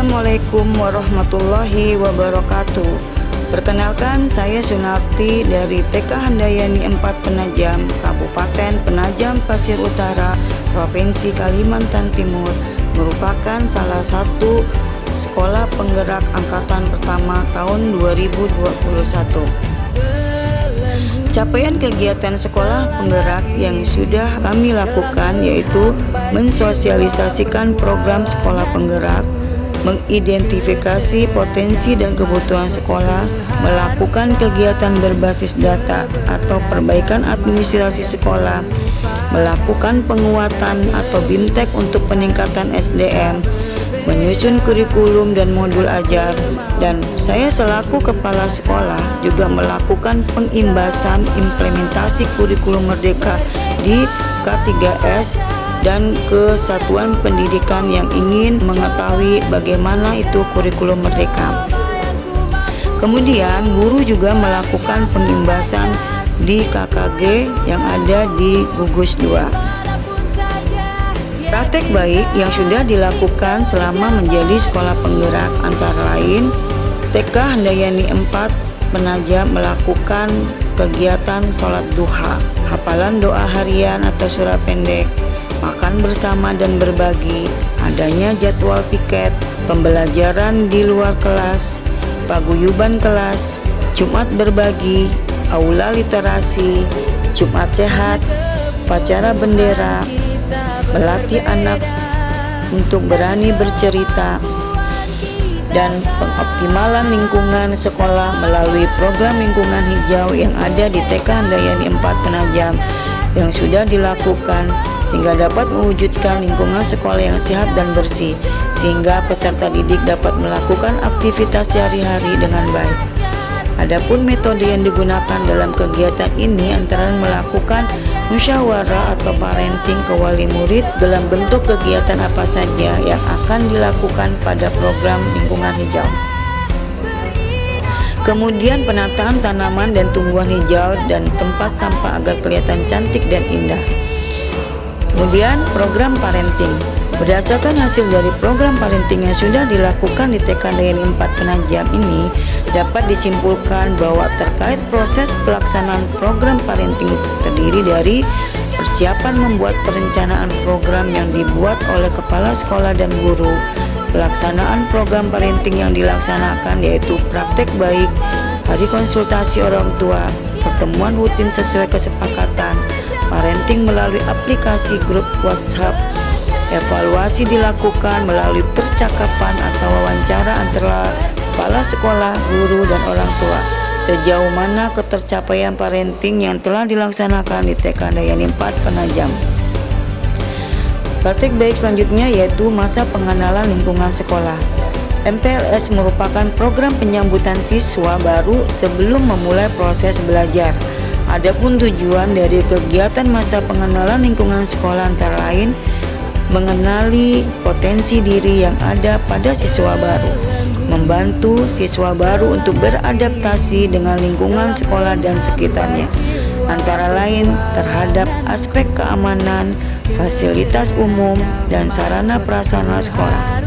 Assalamualaikum warahmatullahi wabarakatuh. Perkenalkan, saya Sunarti dari TK Handayani 4 Penajam, Kabupaten Penajam Pasir Utara, Provinsi Kalimantan Timur, merupakan salah satu sekolah penggerak angkatan pertama tahun 2021. Capaian kegiatan sekolah penggerak yang sudah kami lakukan yaitu mensosialisasikan program sekolah penggerak, mengidentifikasi potensi dan kebutuhan sekolah, melakukan kegiatan berbasis data atau perbaikan administrasi sekolah, melakukan penguatan atau BIMTEK untuk peningkatan SDM, menyusun kurikulum dan modul ajar, dan saya selaku kepala sekolah juga melakukan pengimbasan implementasi kurikulum merdeka di K3S dan kesatuan pendidikan yang ingin mengetahui bagaimana itu kurikulum merdeka. Kemudian guru juga melakukan pengimbasan di KKG yang ada di Gugus 2. Praktek baik yang sudah dilakukan selama menjadi sekolah penggerak antara lain TK Handayani 4 Penajam melakukan kegiatan sholat duha, hafalan doa harian atau surah pendek, makan bersama dan berbagi, adanya jadwal piket, pembelajaran di luar kelas, paguyuban kelas, Jumat berbagi, aula literasi, Jumat sehat, upacara bendera, melatih anak untuk berani bercerita, dan pengoptimalan lingkungan sekolah melalui program lingkungan hijau yang ada di TK Handayani 4 Penajam yang sudah dilakukan sehingga dapat mewujudkan lingkungan sekolah yang sehat dan bersih sehingga peserta didik dapat melakukan aktivitas sehari-hari dengan baik. Adapun metode yang digunakan dalam kegiatan ini antara melakukan musyawarah atau parenting ke wali murid dalam bentuk kegiatan apa saja yang akan dilakukan pada program lingkungan hijau. Kemudian penataan tanaman dan tumbuhan hijau dan tempat sampah agar kelihatan cantik dan indah. Kemudian program parenting. Berdasarkan hasil dari program parenting yang sudah dilakukan di TK Handayani 4 Penajam ini, dapat disimpulkan bahwa terkait proses pelaksanaan program parenting terdiri dari persiapan membuat perencanaan program yang dibuat oleh kepala sekolah dan guru, pelaksanaan program parenting yang dilaksanakan yaitu praktek baik, hari konsultasi orang tua, pertemuan rutin sesuai kesepakatan, parenting melalui aplikasi grup WhatsApp, evaluasi dilakukan melalui percakapan atau wawancara antara kepala sekolah, guru, dan orang tua. Sejauh mana ketercapaian parenting yang telah dilaksanakan di TK Handayani 4 Penajam. Praktik baik selanjutnya yaitu masa pengenalan lingkungan sekolah. MPLS merupakan program penyambutan siswa baru sebelum memulai proses belajar. Adapun tujuan dari kegiatan masa pengenalan lingkungan sekolah antara lain mengenali potensi diri yang ada pada siswa baru, membantu siswa baru untuk beradaptasi dengan lingkungan sekolah dan sekitarnya, antara lain terhadap aspek keamanan, fasilitas umum, dan sarana prasarana sekolah,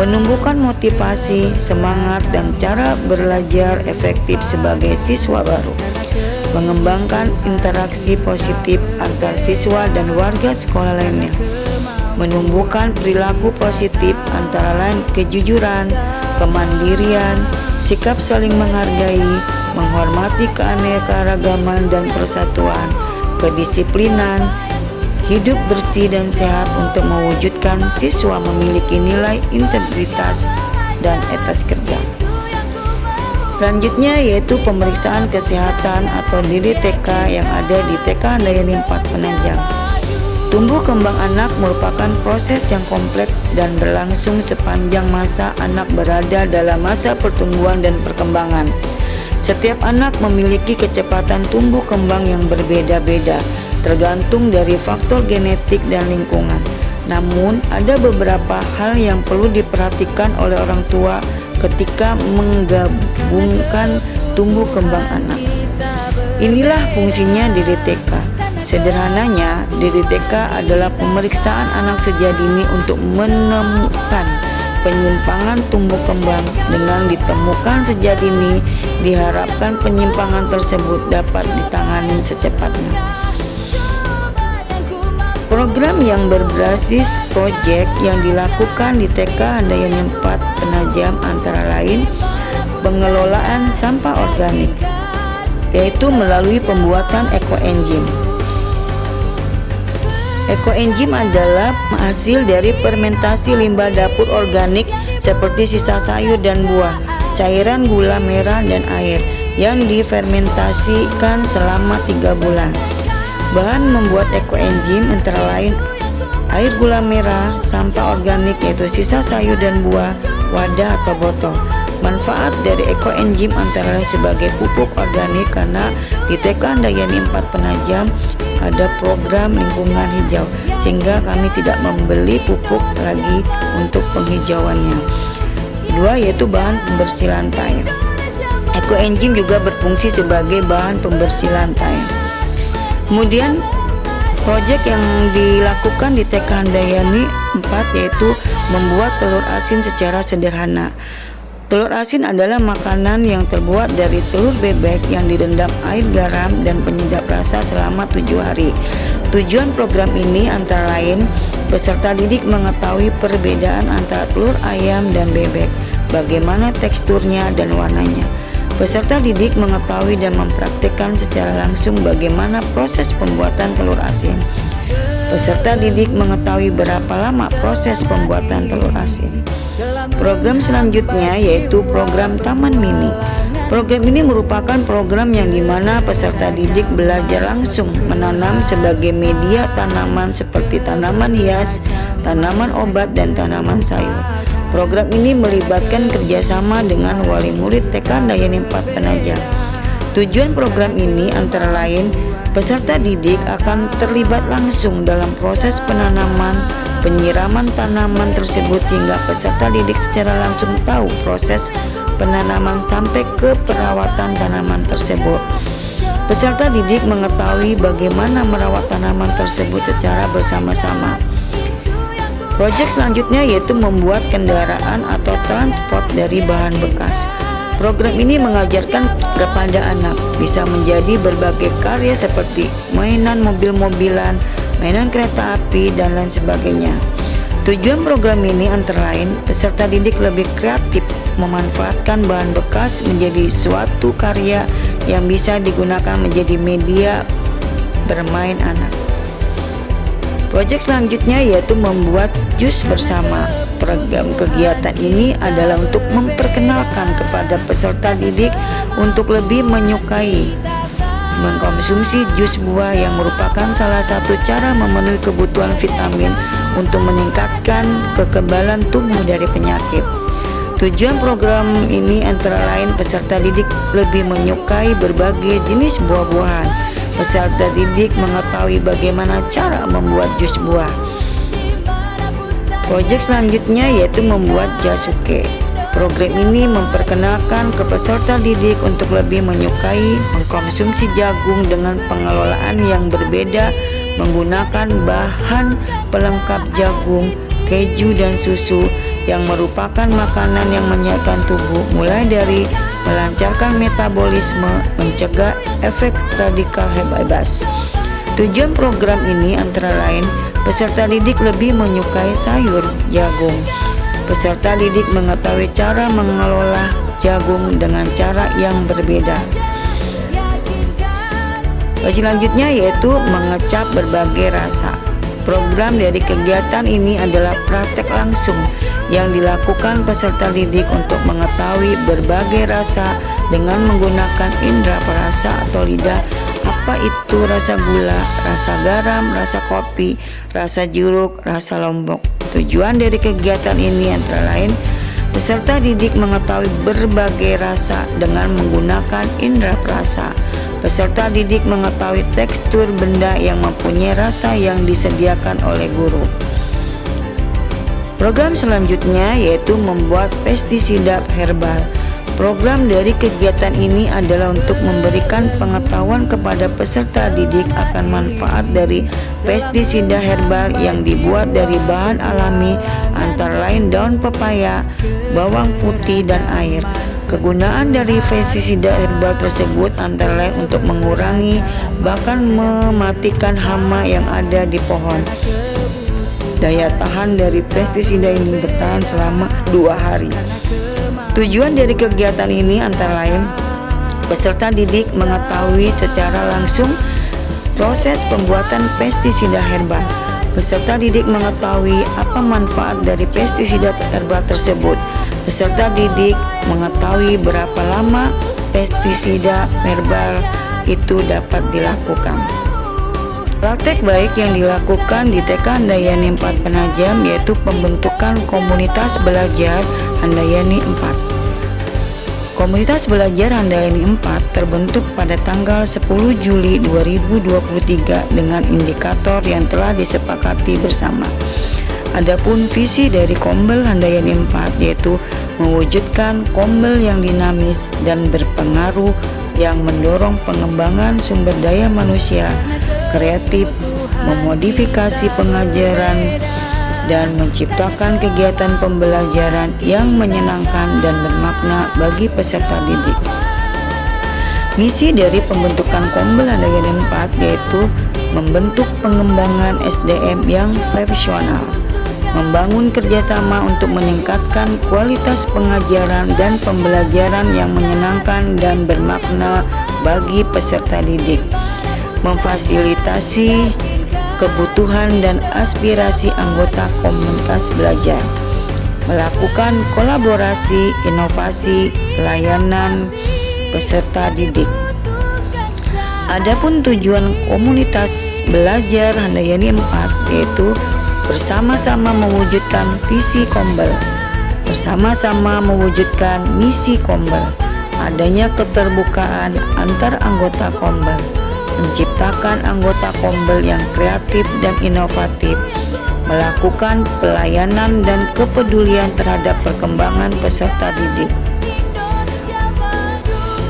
menumbuhkan motivasi, semangat, dan cara belajar efektif sebagai siswa baru, mengembangkan interaksi positif antar siswa dan warga sekolah lainnya, menumbuhkan perilaku positif antara lain kejujuran, kemandirian, sikap saling menghargai, menghormati keanekaragaman dan persatuan, kedisiplinan, hidup bersih dan sehat untuk mewujudkan siswa memiliki nilai integritas dan etos kerja. Selanjutnya yaitu pemeriksaan kesehatan atau diri TK yang ada di TK Handayani 4 Penajam. Tumbuh kembang anak merupakan proses yang kompleks dan berlangsung sepanjang masa anak berada dalam masa pertumbuhan dan perkembangan. Setiap anak memiliki kecepatan tumbuh kembang yang berbeda-beda, tergantung dari faktor genetik dan lingkungan. Namun, ada beberapa hal yang perlu diperhatikan oleh orang tua ketika menggabungkan tumbuh kembang anak. Inilah fungsinya diri TK. Sederhananya, diri TK adalah pemeriksaan anak sejak dini untuk menemukan penyimpangan tumbuh kembang. Dengan ditemukan sejak dini, diharapkan penyimpangan tersebut dapat ditangani secepatnya. Program yang berbasis proyek yang dilakukan di TK Handayani 4 Penajam antara lain pengelolaan sampah organik, yaitu melalui pembuatan ekoenzim. Ekoenzim adalah hasil dari fermentasi limbah dapur organik seperti sisa sayur dan buah, cairan gula merah dan air yang difermentasikan selama 3 bulan. Bahan membuat ekoenzim antara lain air gula merah, sampah organik yaitu sisa sayur dan buah, wadah atau botol. Manfaat dari ekoenzim antara lain sebagai pupuk organik karena di TK Handayani 4 Penajam ada program lingkungan hijau sehingga kami tidak membeli pupuk lagi untuk penghijauannya. Kedua yaitu bahan pembersih lantai. Ekoenzim juga berfungsi sebagai bahan pembersih lantai. Kemudian proyek yang dilakukan di TK Handayani 4 yaitu membuat telur asin secara sederhana. Telur asin adalah makanan yang terbuat dari telur bebek yang direndam air garam dan penyedap rasa selama 7 hari. Tujuan program ini antara lain peserta didik mengetahui perbedaan antara telur ayam dan bebek, bagaimana teksturnya dan warnanya. Peserta didik mengetahui dan mempraktikkan secara langsung bagaimana proses pembuatan telur asin. Peserta didik mengetahui berapa lama proses pembuatan telur asin. Program selanjutnya yaitu program Taman Mini. Program ini merupakan program yang dimana peserta didik belajar langsung menanam sebagai media tanaman seperti tanaman hias, tanaman obat, dan tanaman sayur. Program ini melibatkan kerjasama dengan wali murid TK Handayani 4 Penajam. Tujuan program ini antara lain peserta didik akan terlibat langsung dalam proses penanaman, penyiraman tanaman tersebut sehingga peserta didik secara langsung tahu proses penanaman sampai ke perawatan tanaman tersebut. Peserta didik mengetahui bagaimana merawat tanaman tersebut secara bersama-sama. Proyek selanjutnya yaitu membuat kendaraan atau transport dari bahan bekas. Program ini mengajarkan kepada anak bisa menjadi berbagai karya seperti mainan mobil-mobilan, mainan kereta api, dan lain sebagainya. Tujuan program ini antara lain peserta didik lebih kreatif memanfaatkan bahan bekas menjadi suatu karya yang bisa digunakan menjadi media bermain anak. Proyek selanjutnya yaitu membuat jus bersama. Program kegiatan ini adalah untuk memperkenalkan kepada peserta didik untuk lebih menyukai mengkonsumsi jus buah yang merupakan salah satu cara memenuhi kebutuhan vitamin untuk meningkatkan kekebalan tubuh dari penyakit. Tujuan program ini antara lain peserta didik lebih menyukai berbagai jenis buah-buahan. Peserta didik mengetahui bagaimana cara membuat jus buah. Proyek selanjutnya yaitu membuat jasuke. Program ini memperkenalkan ke peserta didik untuk lebih menyukai mengkonsumsi jagung dengan pengelolaan yang berbeda menggunakan bahan pelengkap jagung, keju, dan susu yang merupakan makanan yang menyehatkan tubuh mulai dari melancarkan metabolisme, mencegah efek radikal bebas. Tujuan program ini antara lain peserta didik lebih menyukai sayur jagung. Peserta didik mengetahui cara mengelola jagung dengan cara yang berbeda. Selanjutnya yaitu mengecap berbagai rasa. Program dari kegiatan ini adalah praktek langsung yang dilakukan peserta didik untuk mengetahui berbagai rasa dengan menggunakan indera perasa atau lidah. Apa itu rasa gula, rasa garam, rasa kopi, rasa jeruk, rasa lombok. Tujuan dari kegiatan ini antara lain peserta didik mengetahui berbagai rasa dengan menggunakan indera perasa. Peserta didik mengetahui tekstur benda yang mempunyai rasa yang disediakan oleh guru. Program selanjutnya yaitu membuat pestisida herbal. Program dari kegiatan ini adalah untuk memberikan pengetahuan kepada peserta didik akan manfaat dari pestisida herbal yang dibuat dari bahan alami antara lain daun pepaya, bawang putih, dan air. Kegunaan dari pestisida herbal tersebut antara lain untuk mengurangi bahkan mematikan hama yang ada di pohon. Daya tahan dari pestisida ini bertahan selama 2 hari. Tujuan dari kegiatan ini antara lain peserta didik mengetahui secara langsung proses pembuatan pestisida herbal. Peserta didik mengetahui apa manfaat dari pestisida herbal tersebut. Peserta didik mengetahui berapa lama pestisida herbal itu dapat dilakukan. Praktek baik yang dilakukan di TK Handayani 4 Penajam yaitu pembentukan komunitas belajar Handayani 4. Komunitas belajar Handayani 4 terbentuk pada tanggal 10 Juli 2023 dengan indikator yang telah disepakati bersama. Adapun visi dari Kombel Handayani 4 yaitu mewujudkan kombel yang dinamis dan berpengaruh yang mendorong pengembangan sumber daya manusia kreatif, memodifikasi pengajaran, dan menciptakan kegiatan pembelajaran yang menyenangkan dan bermakna bagi peserta didik. Misi dari pembentukan Kombel Handayani 4 yaitu membentuk pengembangan SDM yang profesional, membangun kerjasama untuk meningkatkan kualitas pengajaran dan pembelajaran yang menyenangkan dan bermakna bagi peserta didik, memfasilitasi kebutuhan dan aspirasi anggota komunitas belajar, melakukan kolaborasi, inovasi, layanan peserta didik. Adapun tujuan komunitas belajar Handayani 4 yaitu bersama-sama mewujudkan visi Kombel, bersama-sama mewujudkan misi Kombel, adanya keterbukaan antar anggota Kombel, menciptakan anggota Kombel yang kreatif dan inovatif, melakukan pelayanan dan kepedulian terhadap perkembangan peserta didik.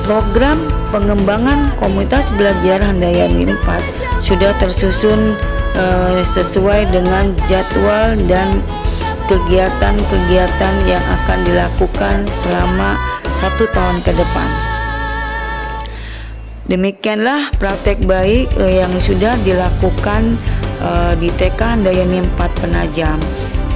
Program pengembangan komunitas belajar Handayani 4 sudah tersusun sesuai dengan jadwal dan kegiatan-kegiatan yang akan dilakukan selama 1 tahun ke depan. Demikianlah praktek baik yang sudah dilakukan di TK Handayani 4 Penajam.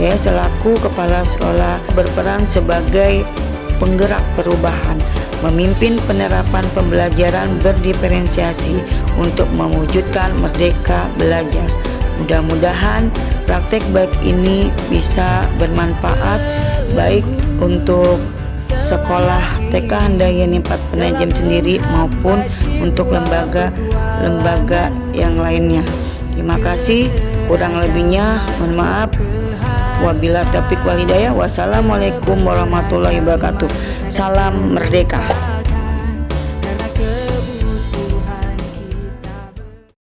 Saya selaku kepala sekolah berperan sebagai penggerak perubahan, memimpin penerapan pembelajaran berdiferensiasi untuk mewujudkan merdeka belajar. Mudah-mudahan praktek baik ini bisa bermanfaat baik untuk sekolah TK Handayani 4 Penajam sendiri maupun untuk lembaga-lembaga yang lainnya. Terima kasih, kurang lebihnya mohon maaf. Wabillahi taufiq wal hidayah. Wassalamualaikum warahmatullahi wabarakatuh. Salam merdeka.